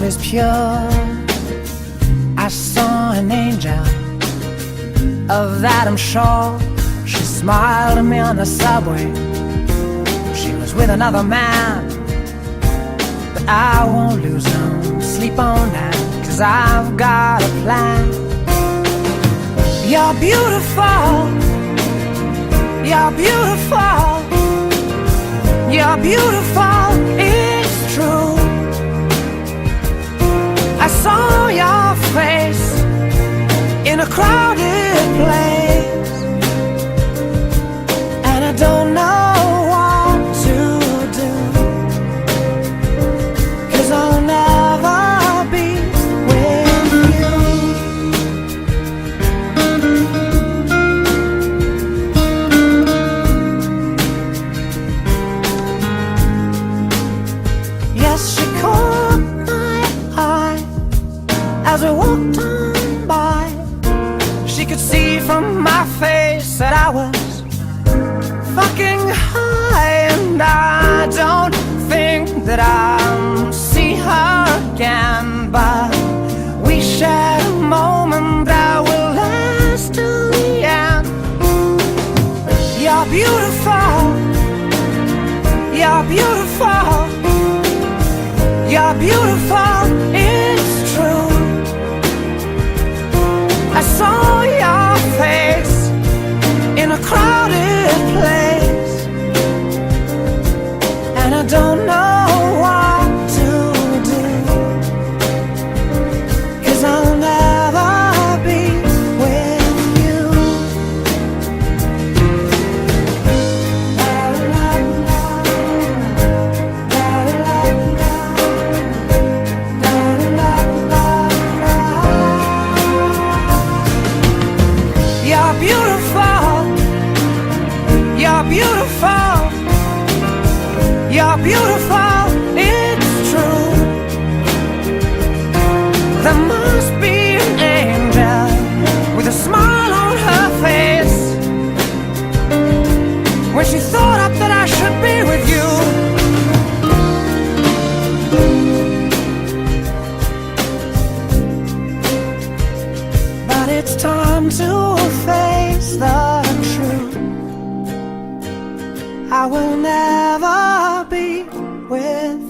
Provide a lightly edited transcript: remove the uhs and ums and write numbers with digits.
is pure. I saw an angel, of that I'm sure. She smiled at me on the subway. She was with another man, but I won't lose no sleep on that, 'cause I've got a plan. You're beautiful, you're beautiful, you're beautiful, it's true. I saw your face in a crowded place, and I don't know what to do, 'cause I'll never be with you. Yes, she caught my eye as we walked on by. She could see from my face that I was fucking high, and I don't think that I'll see her again, but we shared a moment that will last till the end. You're beautiful, you're beautiful, you're beautiful, it's true. I saw your face in a crowded place, and I don't know what to do, 'cause I'll never be with you. You're beautiful, you're beautiful, you're beautiful, it's true. There must be an angel with a smile on her face when she thought up that I should be with you. But it's time to face the truth. I will never be with